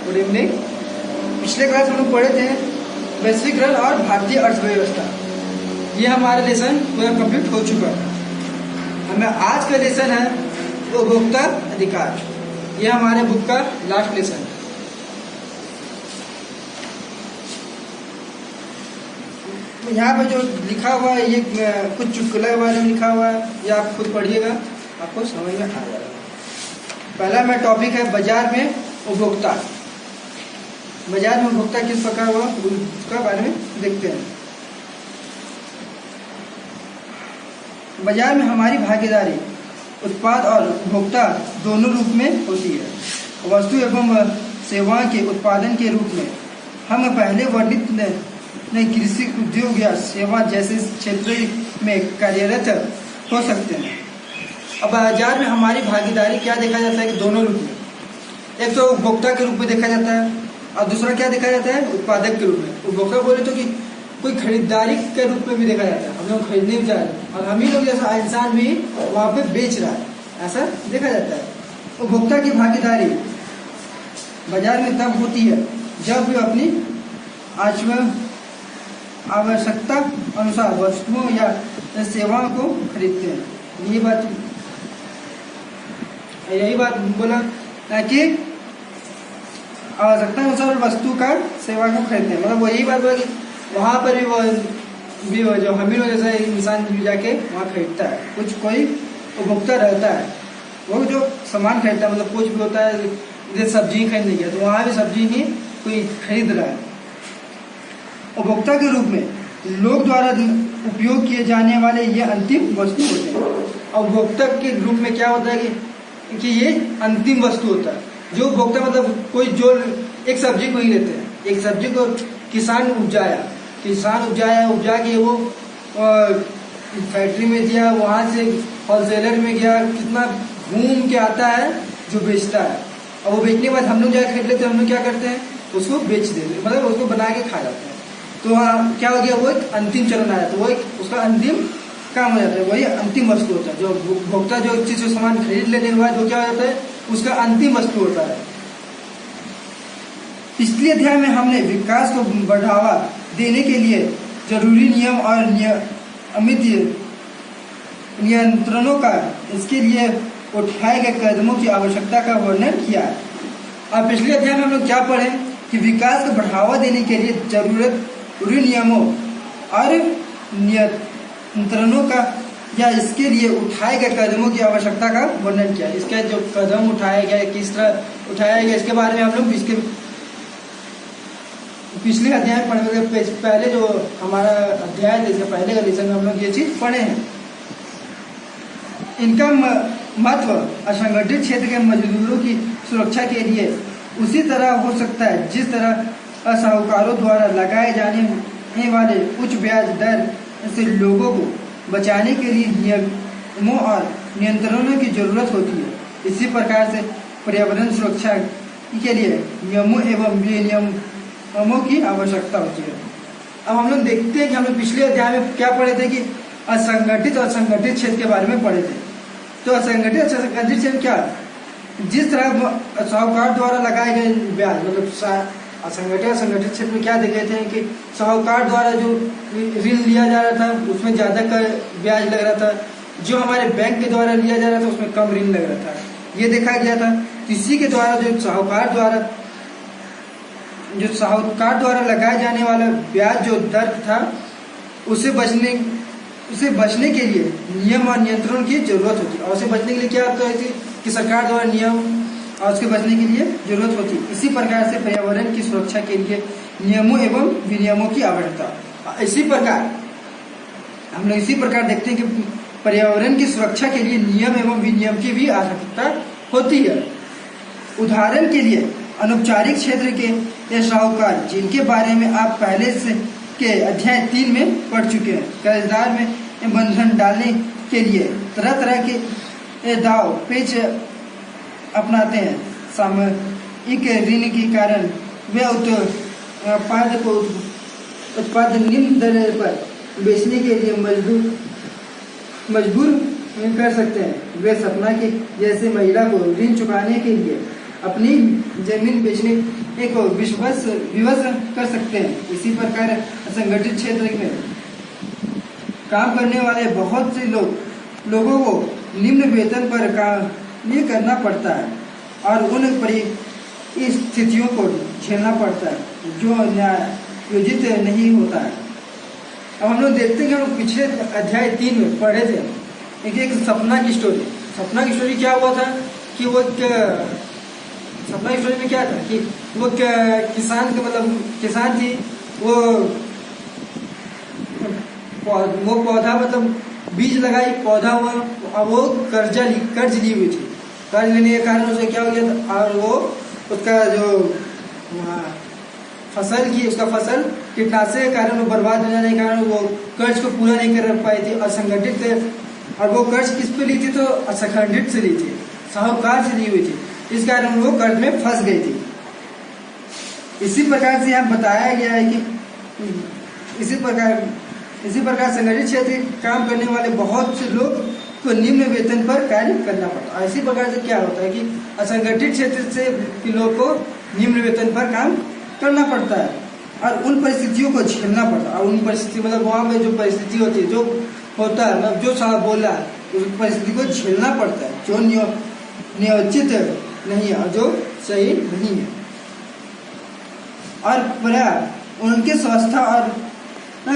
Good evening. पिछले class हम लोग पढ़े थे वैश्विक ऋण और भारतीय अर्थव्यवस्था। ये हमारा लेसन पूरा कंप्लीट हो चुका है। हमें आज का लेसन है उपभोक्ता अधिकार। ये हमारे बुक का लास्ट लेसन है। यहाँ पर जो लिखा हुआ है ये कुछ चुटकुला के बारे में लिखा हुआ है, ये आप खुद पढ़िएगा, आपको समझ में आ जाएगा। पहला मेरा टॉपिक है बाजार में उपभोक्ता। बाजार में उपभोक्ता किस प्रकार हुआ उसका बारे में देखते हैं। बाजार में हमारी भागीदारी उत्पाद और उपभोक्ता दोनों रूप में होती है। वस्तु एवं सेवाओं के उत्पादन के रूप में हम पहले वर्णित कृषि उद्योग या सेवा जैसे क्षेत्र में कार्यरत हो सकते हैं। अब बाजार में हमारी भागीदारी क्या देखा जाता है कि दोनों रूप में, एक तो उपभोक्ता के रूप में देखा जाता है और दूसरा क्या देखा जाता है उत्पादक के रूप में। उपभोक्ता बोले तो कि कोई खरीदारी के रूप में भी देखा जाता है, हम लोग खरीदने भी जा रहे हैं और हम ही लोग जैसा इंसान भी वहाँ पे बेच रहा है, ऐसा देखा जाता है। उपभोक्ता की भागीदारी बाजार में तब होती है जब वे अपनी आवश्यकता अनुसार वस्तुओं या सेवाओं को खरीदते हैं। यही बात बोला कि आवश्यकता अनुसार वस्तु का सेवा को खरीदते हैं, मतलब वही बात बोला कि वहाँ पर भी वो जो हम ही लोग जैसा इंसान भी जाके वहाँ खरीदता है। कुछ कोई उपभोक्ता रहता है वो जो सामान खरीदता है, मतलब कुछ भी होता है जैसे सब्जी खरीदने गया तो वहाँ भी सब्जी ही कोई खरीद रहा है। उपभोक्ता के रूप में लोग द्वारा उपयोग किए जाने वाले ये अंतिम वस्तु होते हैं। उपभोक्ता के रूप में क्या होता है कि ये अंतिम वस्तु होता है। जो उपभोक्ता मतलब कोई जो एक सब्जी को ही लेते हैं, एक सब्जी को किसान उपजा के वो फैक्ट्री में दिया, वहाँ से होलसेलर में गया, कितना घूम के आता है जो बेचता है। और वो बेचने के बाद हम लोग जाकर खरीद लेते हैं, हम लोग क्या करते हैं उसको बेच देते, मतलब उसको बना के खा जाते हैं। तो वहाँ क्या हो गया, वो एक अंतिम चरण आया, तो वो एक उसका अंतिम काम हो जाता है, वही अंतिम वस्तु होता है। जो उपभोक्ता जो चीज से सामान खरीद लेने के बाद जो क्या हो जाता है उसका अंतिम वस्तु होता है। पिछले अध्याय में हमने विकास को बढ़ावा देने के लिए जरूरी नियम और नियमित नियंत्रणों का, इसके लिए उठाए गए कदमों की आवश्यकता का वर्णन किया है। और पिछले अध्याय में हम लोग क्या पढ़े कि विकास को बढ़ावा देने के लिए जरूरी नियमों और नियंत्रणों का या इसके लिए उठाए गए कदमों की आवश्यकता का वर्णन किया। इसका जो कदम उठाया गया, किस तरह उठाया गया, इसके बारे में हम लोग इसके पिछले अध्याय में पढ़े। पहले जो हमारा अध्याय है इसके पहले का लेसन में हम लोग ये चीज पढ़े हैं। इनका महत्व असंगठित क्षेत्र के मजदूरों की सुरक्षा के लिए उसी तरह हो सकता है जिस तरह साहूकारों द्वारा लगाए जाने वाले उच्च ब्याज दर से लोगों को बचाने के लिए नियमों और नियंत्रणों की जरूरत होती है। इसी प्रकार से पर्यावरण सुरक्षा के लिए नियमों एवं विनियमों की आवश्यकता होती है। अब हम लोग देखते हैं कि हम लोग पिछले अध्याय में क्या पढ़े थे कि असंगठित और संगठित क्षेत्र के बारे में पढ़े थे। तो असंगठित और संगठित क्षेत्र क्या, जिस तरह साहूकार द्वारा लगाए गए ब्याज, मतलब असंगठित और संगठित क्षेत्र में क्या देखे थे कि साहूकार द्वारा जो ऋण लिया जा रहा था उसमें ज्यादा ब्याज लग रहा था, जो हमारे बैंक के द्वारा लिया जा रहा था उसमें कम ऋण लग रहा था, ये देखा गया था। इसी के द्वारा जो साहूकार द्वारा लगाए जाने वाला ब्याज जो दर था उसे बचने के लिए नियम और नियंत्रण की जरूरत होती है। और उसे बचने के लिए क्या होता है कि सरकार द्वारा नियम और उसके बचने के लिए जरूरत होती है। इसी प्रकार से पर्यावरण की सुरक्षा के लिए नियमों एवं विनियमों की आवश्यकता। इसी प्रकार हम लोग इसी प्रकार देखते हैं कि पर्यावरण की सुरक्षा के लिए नियम एवं विनियम की भी आवश्यकता होती है। उदाहरण के लिए अनौपचारिक क्षेत्र के ये साहूकार जिनके बारे में आप पहले से के अध्याय 3 में पढ़ चुके हैं, कर्जदार में बंधन डालने के लिए तरह तरह के दाव पेच अपनाते हैं। सामयिक ऋण के कारण वे उत्पाद निम्न दर पर बेचने के लिए मजबूर कर सकते हैं। वे सपना की जैसे महिला को ऋण चुकाने के लिए अपनी जमीन बेचने को विवश कर सकते हैं। इसी प्रकार असंगठित क्षेत्र में काम करने वाले बहुत से लोगों को निम्न वेतन पर काम करना पड़ता है और उन परिस्थितियों को झेलना पड़ता है जो न्यायोचित नहीं होता है। अब हम लोग देखते हैं कि हम पिछले अध्याय 3 में पढ़े थे एक सपना की स्टोरी। सपना की स्टोरी क्या हुआ था कि सपना की स्टोरी में क्या था कि वो किसान के मतलब किसान थी, वो पौधा मतलब बीज लगाई, पौधा हुआ और वो कर्ज ली हुई थी। कर्ज लेने के कारण उसे क्या हो गया था और वो उसका जो फसल की उसका फसल कीटनाशक के कारण वो बर्बाद हो जाने के कारण वो कर्ज को पूरा नहीं कर पाई थी, असंगठित थे। और वो कर्ज किस पे ली थी तो असंगठित से ली थी, साहूकार से ली हुई थी, इस कारण वो कर्ज में फंस गई थी। इसी प्रकार से यहाँ बताया गया है कि इसी प्रकार संगठित क्षेत्र में काम करने वाले बहुत से लोग को निम्न वेतन पर कार्य करना पड़ता है। इसी प्रकार से क्या होता है कि असंगठित क्षेत्र से के लोग को निम्न वेतन पर काम करना पड़ता है और उन परिस्थितियों को झेलना पड़ता है। और उन परिस्थिति मतलब वहाँ में जो परिस्थिति होती है, जो होता है मतलब जो साहब बोला है उस परिस्थिति को झेलना पड़ता है जो नियोजित नहीं है और जो सही नहीं है। और पर्याप्त उनके स्वास्थ्य और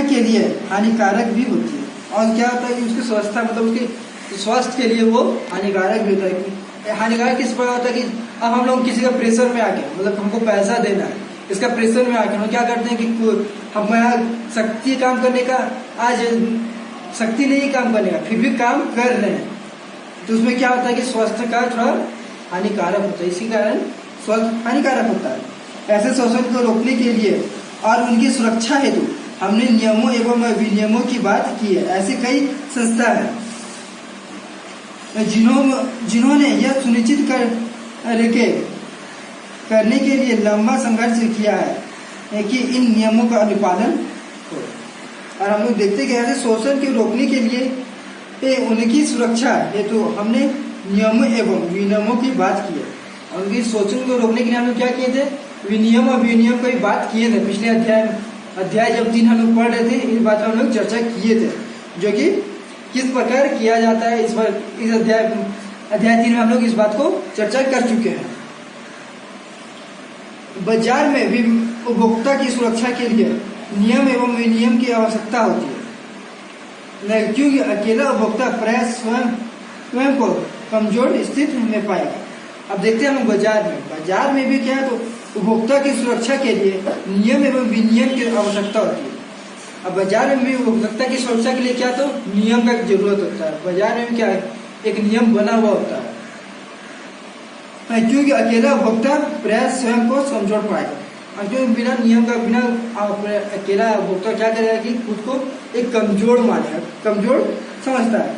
के लिए हानिकारक भी होती है। और क्या होता है कि उसकी स्वास्थ्य मतलब उसके स्वास्थ्य के लिए वो हानिकारक भी होता है। कि हानिकारक किस प्रकार होता है कि अब हम लोग किसी का प्रेशर में आके मतलब हमको पैसा देना है, इसका प्रेशर में आके हम क्या करते हैं कि हमारा शक्ति काम करने का आज शक्ति नहीं काम करने का फिर भी काम कर रहे हैं, तो उसमें क्या होता है कि स्वास्थ्य का थोड़ा हानिकारक होता है। इसी कारण स्वास्थ्य हानिकारक होता है। ऐसे शोषण को रोकने के लिए और उनकी सुरक्षा हेतु हमने नियमों एवं विनियमों की बात की है। ऐसी कई संस्था है जिन्होंने यह सुनिश्चित करने के लिए लंबा संघर्ष किया है कि इन नियमों का अनुपालन हो। और हम लोग देखते कि ऐसे शोषण के रोकने के लिए उनकी सुरक्षा हेतु हमने नियमों एवं विनियमों की बात की है। और उनकी शोषण को रोकने के लिए हम लोग क्या किए थे, विनियम और विनियम की बात किए थे। पिछले अध्याय जब 3 हम लोग पढ़ रहे थे इस बात पर हम लोग चर्चा किए थे, जो कि किस प्रकार किया जाता है। इस अध्याय 3 में हम लोग इस बात को चर्चा कर चुके हैं। बाजार में भी उपभोक्ता की सुरक्षा के लिए नियम एवं विनियम की आवश्यकता होती है, क्योंकि अकेला उपभोक्ता प्राय स्वयं को कमजोर स्थिति में पाएगा। अब देखते हैं हम बाजार में भी क्या है तो उपभोक्ता की सुरक्षा के लिए नियम एवं विनियम की आवश्यकता होती है। अब बाजार में भी उपभोक्ता की सुरक्षा के लिए क्या तो नियम का जरूरत होता है। बाजार में भी क्या है एक नियम बना हुआ होता है, क्योंकि अकेला उपभोक्ता प्राय स्वयं को कमजोर पाएगा। और क्योंकि बिना नियम का बिना अकेला उपभोक्ता क्या करेगा कि खुद को एक कमजोर मानेगा, कमजोर समझता है।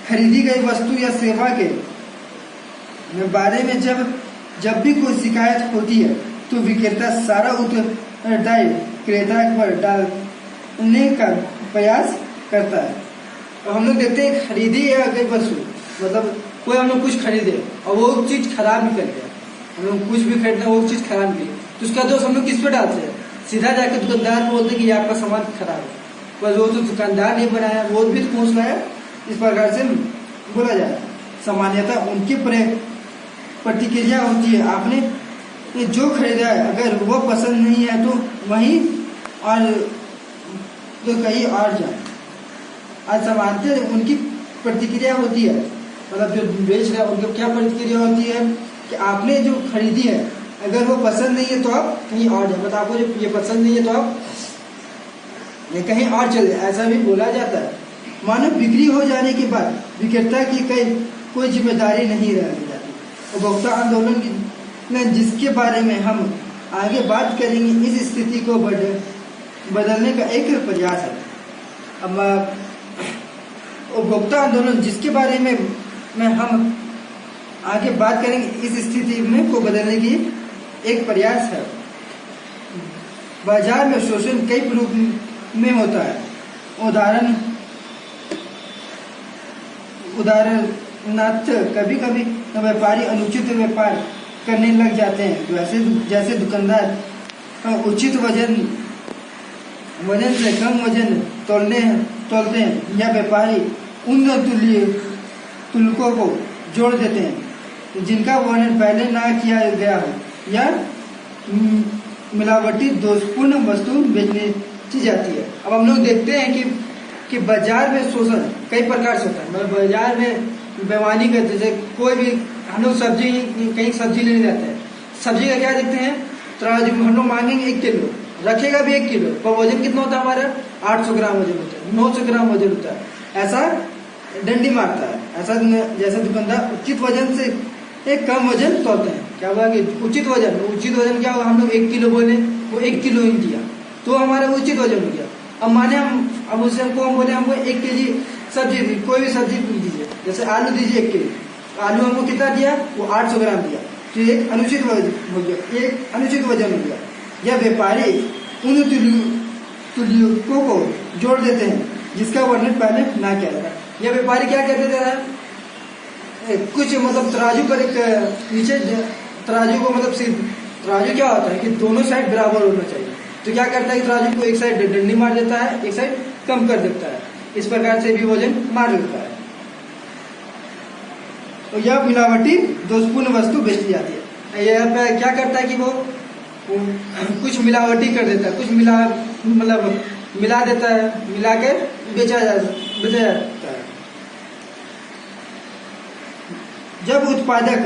खरीदी गई वस्तु या सेवा के बारे में जब भी कोई शिकायत होती है तो विक्रेता सारा उत्तरदायी क्रेता पर डालने का प्रयास करता है। और हम लोग देखते हैं खरीदी या गई वस्तु मतलब कोई हम लोग कुछ खरीदे और वो चीज खराब निकल गया, हम लोग कुछ भी खरीदना वो चीज खराब निकली तो उसका दोष हम लोग किस पे डालते हैं, सीधा जाकर दुकानदार बोलते हैं कि आपका सामान खराब है, पर वो तो दुकानदार नहीं बनाया वो भी पूछ रहा है। इस प्रकार से बोला जाए सामान्यतः उनकी प्रतिक्रिया होती है। आपने जो खरीदा है अगर वो पसंद नहीं है तो वहीं और तो कहीं और जाए। आज सामान्यतः उनकी प्रतिक्रिया होती है मतलब जो बेच रहा है उनकी क्या प्रतिक्रिया होती है कि आपने जो खरीदी है अगर वो पसंद नहीं है तो आप कहीं और जाए, मतलब आपको जो ये पसंद नहीं है तो आप कहीं और चले, ऐसा भी बोला जाता है। मानो बिक्री हो जाने के बाद विक्रेता की कोई जिम्मेदारी नहीं रह जाती। उपभोक्ता आंदोलन की जिसके बारे में हम आगे बात करेंगे इस स्थिति को बदलने का एक प्रयास है। अब उपभोक्ता आंदोलन जिसके बारे में हम आगे बात करेंगे इस स्थिति में को बदलने की एक प्रयास है। बाजार में शोषण कई रूप में होता है। उदाहरणार्थ कभी कभी व्यापारी अनुचित व्यापार करने लग जाते हैं। वैसे जैसे दुकानदार उचित वजन से कम वजन तोलते हैं या व्यापारी उन तुलकों को जोड़ देते हैं जिनका वर्णन पहले ना किया गया हो, या मिलावटी दोषपूर्ण वस्तु बेची जाती है। अब हम लोग देखते हैं कि बाजार में शोषण कई प्रकार से होता है। मतलब बाजार में बेईमानी करते, जैसे कोई भी हम लोग कहीं सब्जी लेने जाते हैं, सब्जी का क्या देखते हैं, तराजू में हम लोग मांगेंगे 1 किलो, रखेगा भी 1 किलो, पर वजन कितना होता है हमारा, 800 ग्राम वजन होता है, 900 ग्राम वजन होता है। ऐसा डंडी मारता है। ऐसा जैसे दुकानदार उचित वजन से एक कम वजन तोलते हैं। क्या हुआ कि उचित वजन क्या हुआ, हम लोग 1 किलो बोले, वो 1 किलो ही दिया तो हमारा उचित वजन हो गया। अब माने हम उससे हम बोले हमको 1 केजी सब्जी, कोई भी सब्जी दीजिए, जैसे आलू दीजिए 1 किलो, आलू हमको कितना दिया, वो 800 ग्राम दिया, तो एक अनुचित वजन हो गया। यह व्यापारी उन तुल्यों को जोड़ देते हैं जिसका वर्णन पहले ना किया था। यह व्यापारी क्या कहते थे, कुछ मतलब तराजू पर एक नीचे तराजू को मतलब तराजू क्या होता है कि दोनों साइड बराबर होना चाहिए, तो क्या करता है कि तराजू को एक साइड डंडी मार देता है, एक साइड कम कर देता है, इस प्रकार से भी वजन मार लेता है। तो यह मिलावटी दोषपूर्ण वस्तु बेची जाती है। यह पे क्या करता है कि वो कुछ मिलावटी कर देता है, कुछ मिला देता है, मिला के बेचा जाता है। जब उत्पादक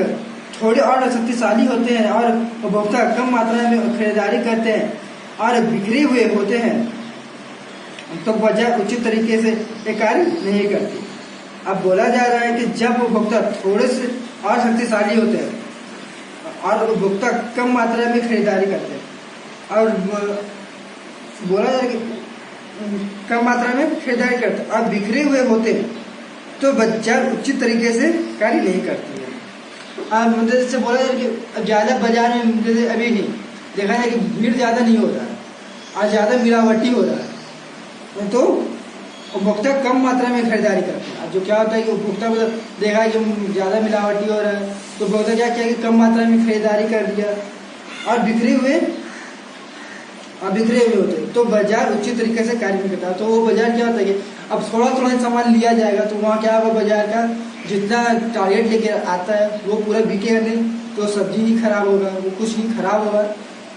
थोड़े और शक्तिशाली होते हैं और उपभोक्ता कम मात्रा में खरीदारी करते हैं और बिखरे हुए होते हैं, तो बाजार उचित तरीके से एक कार्य नहीं करती। अब बोला जा रहा है कि जब उपभोक्ता थोड़े से और शक्तिशाली होते हैं और उपभोक्ता कम मात्रा में खरीदारी करते हैं, और बोला जा रहा है कि कम मात्रा में खरीदारी करते हैं और बिखरे हुए होते हैं, तो बाजार उचित तरीके से कार्य नहीं करती है। अब मतलब जैसे बोला जाए कि ज़्यादा बाजार में जैसे अभी ही देखा जाए कि भीड़ ज़्यादा नहीं हो रहा है और ज़्यादा मिलावटी हो रहा है, तो उपभोक्ता कम मात्रा में खरीदारी करते हैं। जो क्या होता है कि उपभोक्ता मतलब देखा है कि ज़्यादा मिलावटी हो रहा है, तो उपभोक्ता क्या किया कि कम मात्रा में खरीदारी कर दिया और बिखरे हुए होते हैं, तो बाजार उचित तरीके से कार्य नहीं करता। तो वो बाजार क्या होता है कि अब थोड़ा थोड़ा सामान लिया जाएगा, तो वहाँ क्या होगा, बाजार का जितना टारगेट लेके आता है वो पूरा बिकेगा नहीं, तो सब्जी ही खराब होगा, वो कुछ ही खराब होगा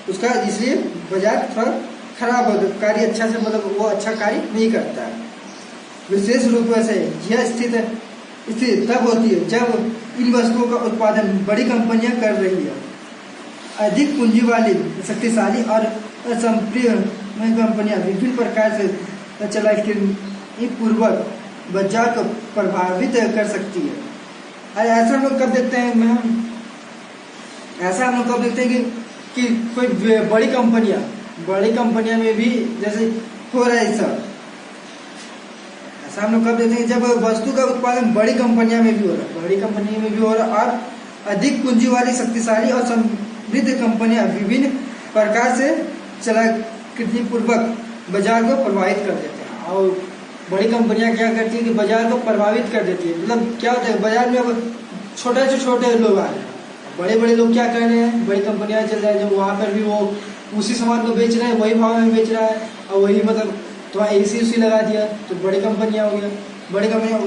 उसका, इसलिए बाजार थोड़ा खराब होगा, कार्य अच्छा से मतलब वो अच्छा कार्य नहीं करता है। विशेष रूप से यह स्थिति तब होती है जब इन वस्तुओं का उत्पादन बड़ी कंपनियां कर रही है। अधिक पूंजी वाली, शक्तिशाली और असंप्रिय कंपनियां विभिन्न प्रकार से चालाकी पूर्वक बाजार को प्रभावित कर सकती है। ऐसा हम लोग कब देखते हैं, ऐसा हम लोग कब देखते हैं कि कोई बड़ी कंपनियां में भी जैसे हो रहा है सब। ऐसा हम लोग कब देखते हैं जब वस्तु का उत्पादन बड़ी कंपनियां में भी हो रहा है, और अधिक पूंजी वाली, शक्तिशाली और समृद्ध कंपनियां विभिन्न प्रकार से चालाकी पूर्वक बाजार को प्रभावित कर देते हैं। और बड़ी कंपनियां क्या करती है कि बाजार को प्रभावित कर देती है। मतलब क्या होता है, बाजार में अब छोटे से छोटे लोग आ रहे हैं, बड़े लोग क्या कर रहे हैं, बड़ी कंपनियां चल रही है, जो वहाँ पर भी वो उसी सामान को बेच रहे हैं, वही भाव में बेच रहा है, और वही मतलब तो AC लगा दिया, तो बड़ी कंपनियां हो गया।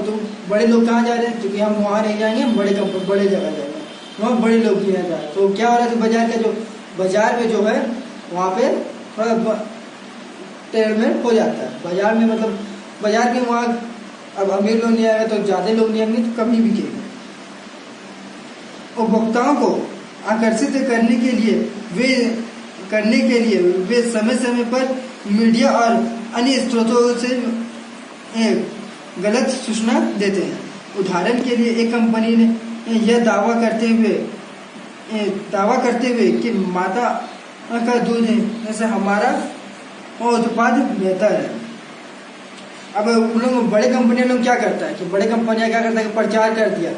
तो बड़े लोग कहाँ जा रहे हैं, क्योंकि हम वहाँ नहीं जाएंगे, हम बड़े जगह जाएंगे, वहाँ बड़े लोग ही यहाँ जा रहे हैं। तो क्या हो रहा है, बाजार में जो है वहाँ पे थोड़ा टेढ़मेढ़ हो जाता है। बाजार में मतलब बाजार के वहाँ अब अमीर लोग नहीं आएगा, तो ज़्यादा लोग नहीं आएंगे, तो कभी बिकेगा। उपभोक्ताओं को आकर्षित करने के लिए वे समय समय पर मीडिया और अन्य स्रोतों से गलत सूचना देते हैं। उदाहरण के लिए एक कंपनी ने यह दावा करते हुए कि माता का दूध जैसे हमारा उत्पाद बेहतर है। अब उन लोग बड़े कंपनियां लोग क्या करता है कि प्रचार कर दिया,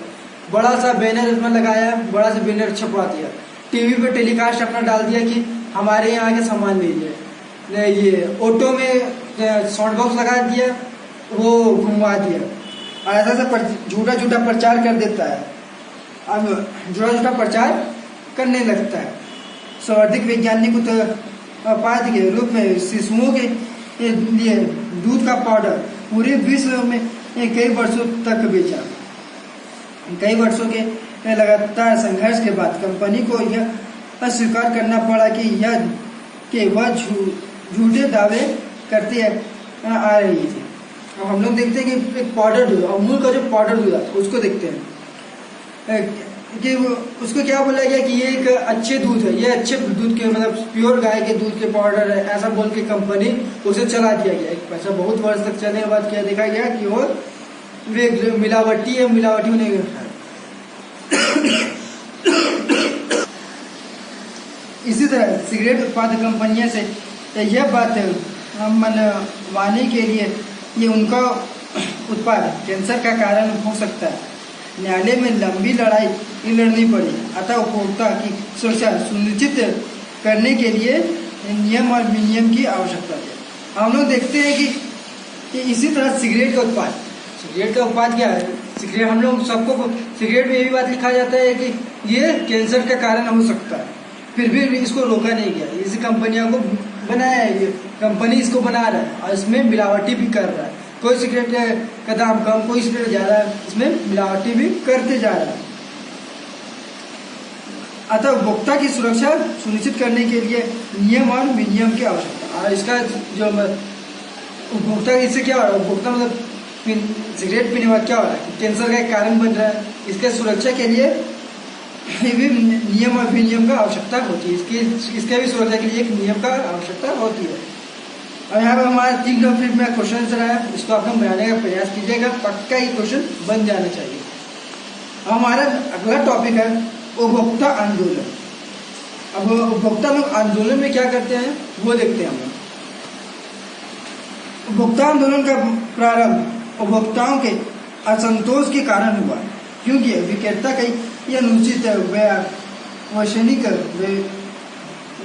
बड़ा सा बैनर इसमें लगाया, बड़ा सा बैनर छपवा दिया, टीवी पे टेलीकास्ट अपना डाल दिया कि हमारे यहाँ के सामान लीजिए। ये ऑटो में साउंड बॉक्स लगा दिया, वो घुमवा दिया, और ऐसा झूठा प्रचार कर देता है। अब झूठा प्रचार करने लगता है। संवर्धित वैज्ञानिक उत्पाद के रूप में शिशुओं के लिए दूध का पाउडर पूरे विश्व में कई वर्षों तक बेचा। कई वर्षों के लगातार संघर्ष के बाद कंपनी को यह स्वीकार करना पड़ा कि वह झूठे दावे करते आ रही थी। अब हम लोग देखते हैं कि एक पाउडर दूध, अमूल का जो पाउडर दूध आता है उसको देखते हैं कि उसको क्या बोला गया कि ये एक अच्छे दूध है, ये अच्छे दूध के मतलब प्योर गाय के दूध के पाउडर है, ऐसा बोल के कंपनी उसे चला दिया गया। ऐसा बहुत वर्ष तक चलने के बाद क्या देखा गया कि वो वे मिलावटी है, मिलावटी होने है। इसी तरह सिगरेट उत्पाद कंपनियों से यह बात मनवाने के लिए ये उनका उत्पाद कैंसर का कारण हो सकता है। न्यायालय में लंबी लड़ाई लड़नी पड़ी, अतः उपभोक्ता की सुरक्षा सुनिश्चित करने के लिए नियम और विनियम की आवश्यकता है। हम लोग देखते हैं कि इसी तरह सिगरेट का उत्पाद क्या है? सिगरेट हम लोग सबको सिगरेट में ये भी बात लिखा जाता है कि ये कैंसर का कारण हो सकता है, फिर भी इसको रोका नहीं गया। इसी कंपनियों को बनाया है, ये कंपनी इसको बना रहा है और इसमें मिलावटी भी कर रहा है। कोई सिगरेट का दाम कम, कोई सिगरेट ज़्यादा, इसमें मिलावटी भी करते जा रहा है। अतः उपभोक्ता की सुरक्षा सुनिश्चित करने के लिए नियम और विनियम की आवश्यकता। और इसका जो उपभोक्ता इससे क्या हो रहा है, उपभोक्ता मतलब सिगरेट पीने बाद क्या हो रहा है, कैंसर का एक कारण बन रहा है। इसके सुरक्षा के लिए भी नियम और विनियम का आवश्यकता होती है। इसके भी सुरक्षा के लिए एक नियम का आवश्यकता होती है। और यहाँ पर हमारा 3 टॉपिक में क्वेश्चन आंसर आया, इसको आप लोग बनाने का प्रयास कीजिएगा, पक्का ही क्वेश्चन बन जाना चाहिए। हमारा अगला टॉपिक है उपभोक्ता आंदोलन। अब उपभोक्ता लोग आंदोलन में क्या करते हैं वो देखते हैं हम लोग। उपभोक्ता आंदोलन का प्रारंभ उपभोक्ताओं के असंतोष के कारण हुआ, क्योंकि विक्रेता कई अनुचित वैश्विक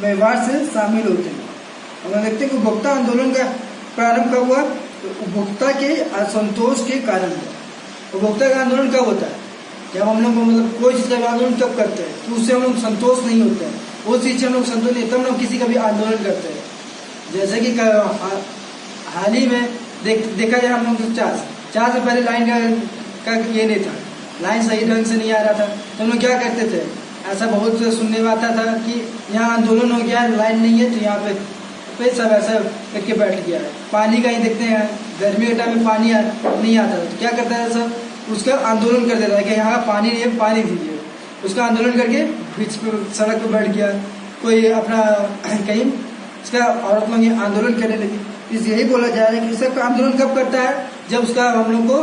व्यवहार से शामिल होते हैं। हम देखते हैं कि उपभोक्ता आंदोलन का प्रारंभ कब हुआ, तो उपभोक्ता के असंतोष के कारण हुआ। उपभोक्ता का आंदोलन कब होता है, जब हम लोग मतलब कोई चीज़ का आंदोलन कब करते हैं तो उससे हम लोग संतोष नहीं होते हैं, वो चीज़ से हम लोग संतोष नहीं, तब हम लोग किसी का भी आंदोलन करते हैं। जैसे कि हाल ही में देखा जाए हम लोग चार्ज से पहले लाइन का ये नहीं था, लाइन सही ढंग से नहीं आ रहा था, तो हम लोग क्या करते थे, ऐसा बहुत सुनने में आता था कि यहाँ आंदोलन हो गया, लाइन नहीं है, तो यहाँ पे सब ऐसा करके बैठ गया है। पानी का ही देखते हैं, गर्मी के टाइम में पानी नहीं आता था, तो क्या करता है सब, उसका आंदोलन कर देता है कि यहाँ पानी नहीं है, पानी दीजिए। उसका आंदोलन करके बीच पे सड़क पर बैठ गया, कोई अपना कहीं उसका औरत लोग आंदोलन करने लगी। इस यही बोला जा रहा है कि इसका आंदोलन कब करता है, जब उसका हम लोग को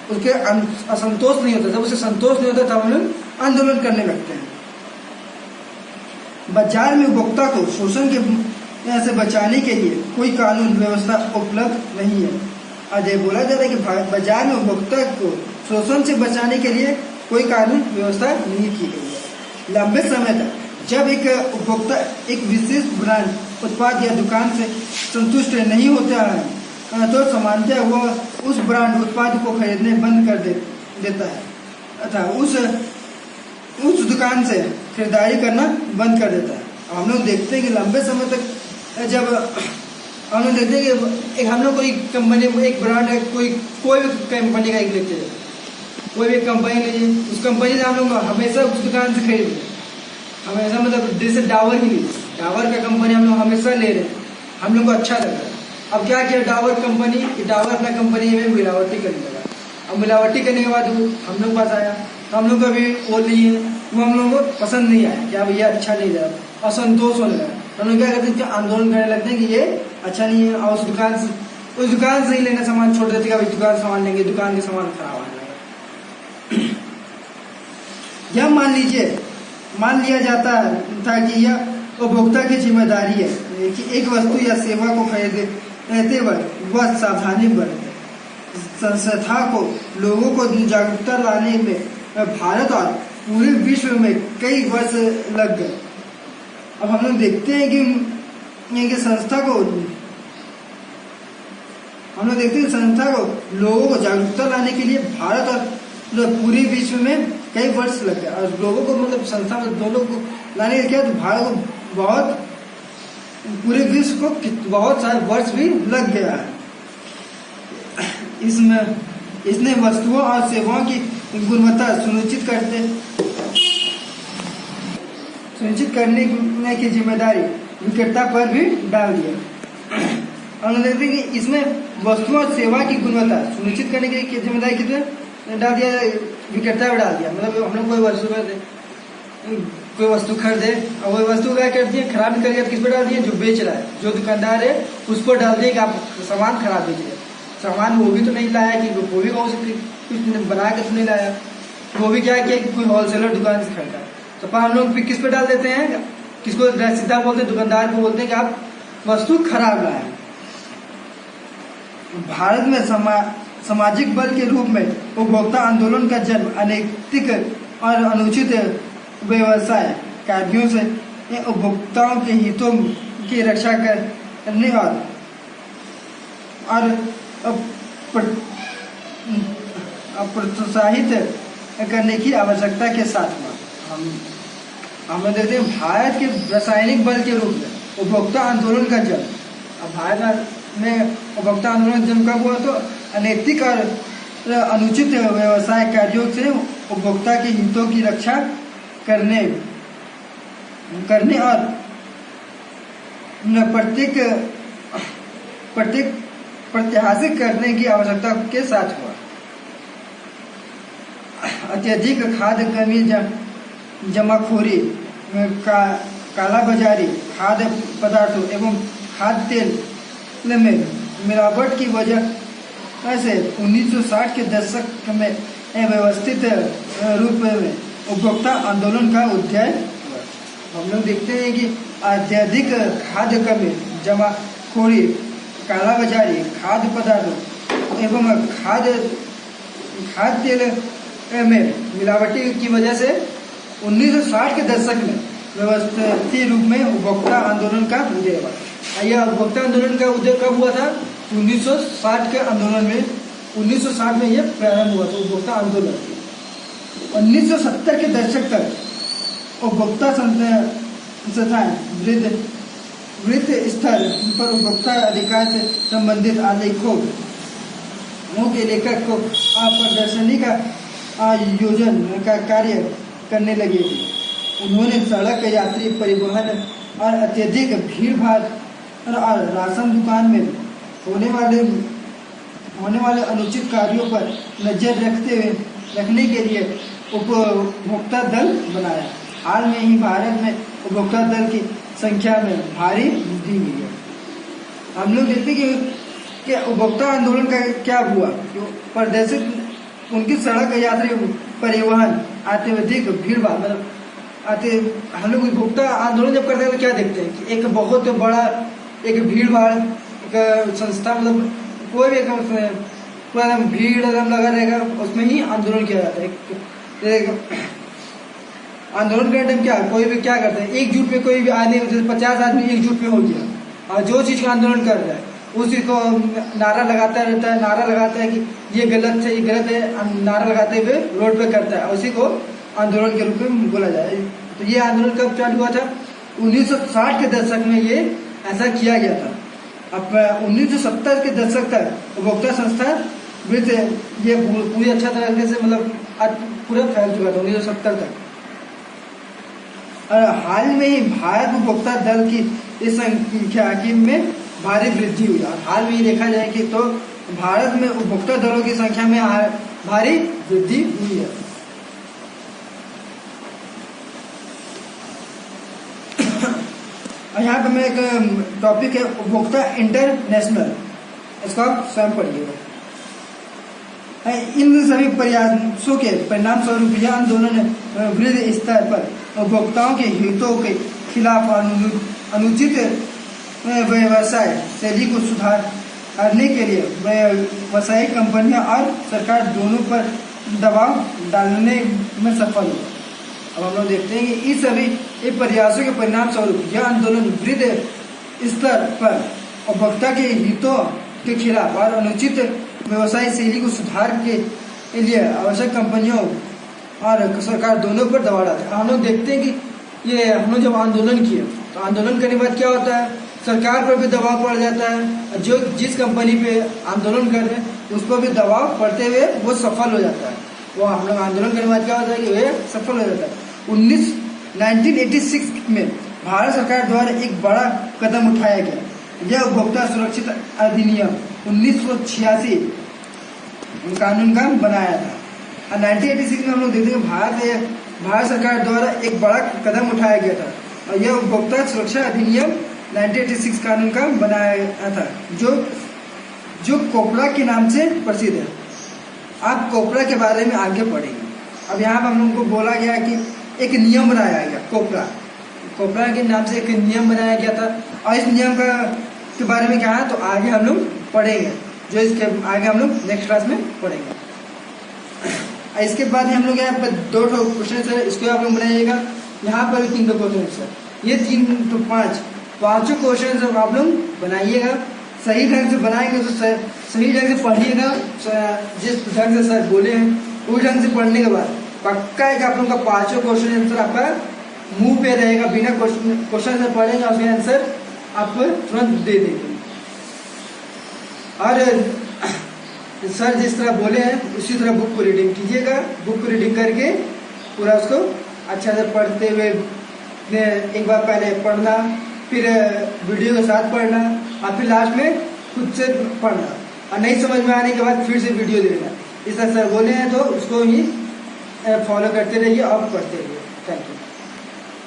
उसके असंतोष नहीं होता, जब उसे संतोष नहीं होता तब हम लोग आंदोलन करने लगते हैं। बाजार में उपभोक्ता को शोषण के से बचाने के लिए कोई कानून व्यवस्था उपलब्ध नहीं है। आज बोला जा रहा है कि बाजार में उपभोक्ता को शोषण से बचाने के लिए कोई कानून व्यवस्था नहीं की गई है। लंबे समय तक जब एक उपभोक्ता एक विशेष ब्रांड उत्पाद या दुकान से संतुष्ट नहीं होता है तो सामान्यतः वो उस ब्रांड उत्पाद को खरीदने बंद कर देता है अतः उस दुकान से खरीदारी करना बंद कर देता है। हम लोग देखते हैं कि लंबे समय तक जब हम लोग देखते हैं कि हम लोग कोई कंपनी एक ब्रांड है, कोई भी कंपनी का एक लेते हैं, कोई भी कंपनी लीजिए, उस कंपनी से हम लोग हमेशा उस दुकान से खरीद रहे, हमेशा मतलब जैसे डाबर ही लीजिए, डाबर का कंपनी हम लोग हमेशा ले रहे हैं, हम लोग को अच्छा लग रहा है। अब क्या किया डाबर कंपनी, डाबर अपना कंपनी में मिलावटी करने लगा। अब मिलावटी करने के बाद हम लोग पास आया, तो हम लोग का भी वो नहीं है, वो हम लोगों को पसंद नहीं आया, क्या भैया अच्छा नहीं लगा, असंतोष होने लगा। हम लोग क्या करते हैं, आंदोलन करने लगते हैं कि ये अच्छा नहीं है, और उस दुकान से ही लेना सामान छोड़ देते हैं, दुकान सामान लेंगे, दुकान के सामान खराब आने लगा। यह मान लिया जाता था कि यह उपभोक्ता की जिम्मेदारी है कि एक वस्तु या सेवा को खरीदते वक्त वह सावधानी बरते। संस्था को लोगों को जागरूकता लाने में भारत और पूरे विश्व में कई वर्ष लग गए। अब हम लोग देखते हैं कि संस्था को लोगों को जागरूकता लाने के लिए भारत और पूरे विश्व में कई वर्ष लग गए और लोगों को मतलब संस्था में दोनों को लाने के क्या तो भारत को बहुत पूरे विश्व को बहुत सारे वर्ष भी लग गया है। इसमें इसने वस्तुओं और सेवाओं की गुणवत्ता सुनिश्चित करने की जिम्मेदारी विक्रेता पर भी डाल दिया। और देखते हैं कि इसमें वस्तुओं और सेवा की गुणवत्ता सुनिश्चित करने की जिम्मेदारी कितने डाल दिया, विक्रेता पर डाल दिया। मतलब हम लोग कोई वस्तु खरीदे और वही वस्तु क्या कर दिए, खराब निकल गया, किस पर डाल दिए, जो बेच रहा है, जो दुकानदार है उस पर डाल दिए कि आप सामान खराब बेच रहे। सामान वो भी तो नहीं लाया कि वो भी कौन से कुछ बना के तो नहीं लाया, वो भी क्या किया कि कोई होलसेलर दुकान से खरीदा। तो पर हम लोग फिर किस पे डाल देते हैं, किसको सीधा बोलते हैं, दुकानदार को बोलते हैं कि आप वस्तु खराब लाए। भारत में सामाजिक बल के रूप में उपभोक्ता आंदोलन का जन्म अनैतिक और अनुचित व्यवसाय कार्यों से उपभोक्ताओं के हितों की रक्षा करने और प्रोत्साहित करने की आवश्यकता के साथ हुआ। हम देखते हैं भारत के रासायनिक बल के रूप में उपभोक्ता आंदोलन का जन्म। अब भारत में उपभोक्ता आंदोलन जन्म कब हुआ, तो अनैतिक और अनुचित व्यवसाय कार्यों से उपभोक्ता के हितों की रक्षा करने और प्रत्याशित करने की आवश्यकता के साथ हुआ। अत्यधिक खाद्य कमी, जमाखोरी, काला बाजारी, खाद्य पदार्थों एवं खाद्य तेल में मिलावट की वजह से 1960 के दशक में व्यवस्थित रूप में उपभोक्ता आंदोलन का उदय हुआ। हम लोग देखते हैं कि अत्यधिक खाद्य कमी, जमाखोरी, काला बाजारी, खाद्य पदार्थों एवं खाद्य तेल में मिलावटी की वजह से 1960 के दशक में व्यवस्थित रूप में उपभोक्ता आंदोलन का उदय हुआ। यह उपभोक्ता आंदोलन का उदय कब हुआ था, 1960 के आंदोलन में, 1960 में यह प्रारंभ हुआ था उपभोक्ता आंदोलन। 1970 के दशक तक उपभोक्ता संस्थाएं वृहद स्तर पर उपभोक्ता अधिकार से संबंधित आलेखों के लेखक को प्रदर्शनी का आयोजन का कार्य करने लगे थे। उन्होंने सड़क यात्री परिवहन और अत्यधिक भीड़ भाड़ और राशन दुकान में होने वाले अनुचित कार्यों पर नजर रखने के लिए उपभोक्ता दल बनाया। हाल में ही भारत में उपभोक्ता दल की संख्या में भारी वृद्धि हुई है। हम लोग देखते हैं कि उपभोक्ता आंदोलन का क्या हुआ, प्रदर्शित उनकी सड़क यात्री परिवहन अत्यधिक भीड़ भाड़, मतलब हम लोग उपभोक्ता आंदोलन जब करते हैं तो क्या देखते हैं कि एक बहुत बड़ा एक भीड़ भाड़ संस्था, मतलब कोई भी पूरा भीड़ लगा रहेगा, उसमें ही आंदोलन किया जाता है। आंदोलन करने टाइम क्या कोई भी क्या करता है, एकजुट पे कोई भी आदमी, जैसे 50 आदमी एकजुट पे हो गया और जो चीज का आंदोलन कर रहा है उसी को नारा लगाता है कि ये गलत है, ये गलत है, नारा लगाते हुए रोड पे करता है, उसी को आंदोलन के रूप में बोला जाए। तो ये आंदोलन कब चालू हुआ था, 1960 के दशक में ये ऐसा किया गया था। अब 1970 के दशक तक उपभोक्ता संस्था ये पूरी अच्छा तरीके से मतलब पूरा फैल चुका था 1970 तक। और हाल में ही भारत उपभोक्ता दल की इस संख्या में भारी वृद्धि हुई। और हाल में ही देखा जाए कि तो भारत में उपभोक्ता दलों की संख्या में भारी वृद्धि हुई है। यहाँ पे मैं एक टॉपिक है उपभोक्ता इंटरनेशनल, इसको आप स्वयं पढ़िएगा। इन सभी प्रयासों के परिणाम स्वरूप यह आंदोलन वृहद स्तर पर उपभोक्ताओं के हितों के खिलाफ अनुचित व्यवसाय शैली को सुधारने के लिए व्यावसायिक कंपनियां और सरकार दोनों पर दबाव डालने में सफल हुआ। अब हम लोग देखते हैं कि इस सभी प्रयासों के परिणाम स्वरूप यह आंदोलन वृहद स्तर पर उपभोक्ता के हितों के खिलाफ और अनुचित व्यवसाय शैली को सुधार के लिए आवश्यक कंपनियों और सरकार दोनों पर दबाव डालते हैं। हम लोग देखते हैं कि ये हम लोग जब आंदोलन किए तो आंदोलन करने के बाद क्या होता है, सरकार पर भी दबाव पड़ जाता है, जो जिस कंपनी पे आंदोलन कर रहे हैं उस पर भी दबाव पड़ते हुए वो सफल हो जाता है। वो हम लोग आंदोलन करने के बाद क्या होता है कि वे सफल हो जाता है। 1986 में भारत सरकार द्वारा एक बड़ा कदम उठाया गया, यह उपभोक्ता सुरक्षित अधिनियम 1986 कानून का बनाया था। और 1986 में हम लोग देखते हैं भारत सरकार द्वारा एक बड़ा कदम उठाया गया था और यह उपभोक्ता सुरक्षा अधिनियम 1986 कानून का बनाया था, जो कोपरा के नाम से प्रसिद्ध है। आप कोपरा के बारे में आगे पढ़ेंगे। अब यहाँ पर हम लोगों को बोला गया कि एक नियम बनाया गया, कोपरा के नाम से एक नियम बनाया गया था और इस नियम के बारे में क्या है तो आगे हम लोग पढ़ेंगे, जो इसके आगे हम लोग नेक्स्ट क्लास में पढ़ेंगे। इसके बाद हम लोग यहाँ पर 2 क्वेश्चन है, इसको आप लोग बनाइएगा। यहाँ पर 3 क्वेश्चन है, ये 3 तो 5 क्वेश्चन आप लोग बनाइएगा। सही ढंग से बनाएंगे तो सही ढंग से पढ़िएगा, जिस ढंग से सर बोले हैं उस ढंग से पढ़ने के बाद पक्का है कि आप लोग का 5 क्वेश्चन आंसर आपका मुंह पे रहेगा। बिना क्वेश्चन से पढ़ेंगे उसके आंसर आप तुरंत दे देंगे। और सर जिस तरह बोले हैं उसी तरह बुक को रीडिंग कीजिएगा। बुक को रीडिंग करके पूरा उसको अच्छा से पढ़ते हुए एक बार पहले पढ़ना, फिर वीडियो के साथ पढ़ना और फिर लास्ट में खुद से पढ़ना और नहीं समझ में आने के बाद फिर से वीडियो देखना। इस तरह सर बोले हैं तो उसको ही फॉलो करते रहिए और पढ़ते रहिए। Thank you.